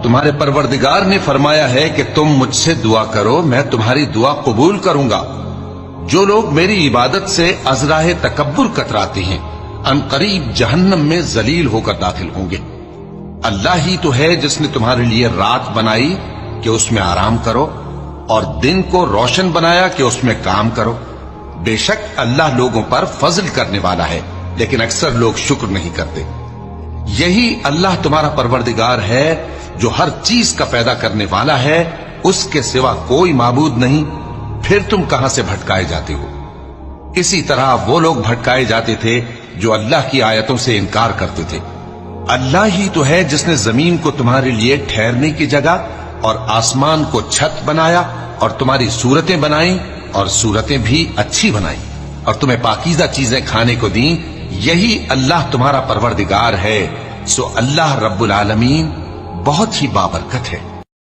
تمہارے پروردگار نے فرمایا ہے کہ تم مجھ سے دعا کرو، میں تمہاری دعا قبول کروں گا۔ جو لوگ میری عبادت سے ازراہ تکبر کتراتے ہیں ان قریب جہنم میں ذلیل ہو کر داخل ہوں گے۔ اللہ ہی تو ہے جس نے تمہارے لیے رات بنائی کہ اس میں آرام کرو، اور دن کو روشن بنایا کہ اس میں کام کرو۔ بے شک اللہ لوگوں پر فضل کرنے والا ہے، لیکن اکثر لوگ شکر نہیں کرتے۔ یہی اللہ تمہارا پروردگار ہے جو ہر چیز کا پیدا کرنے والا ہے، اس کے سوا کوئی معبود نہیں، پھر تم کہاں سے بھٹکائے جاتے ہو؟ اسی طرح وہ لوگ بھٹکائے جاتے تھے جو اللہ کی آیتوں سے انکار کرتے تھے۔ اللہ ہی تو ہے جس نے زمین کو تمہارے لیے ٹھہرنے کی جگہ اور آسمان کو چھت بنایا، اور تمہاری صورتیں بنائیں اور صورتیں بھی اچھی بنائیں، اور تمہیں پاکیزہ چیزیں کھانے کو دیں۔ یہی اللہ تمہارا پروردگار ہے، سو اللہ رب العالمین بہت ہی بابرکت ہے۔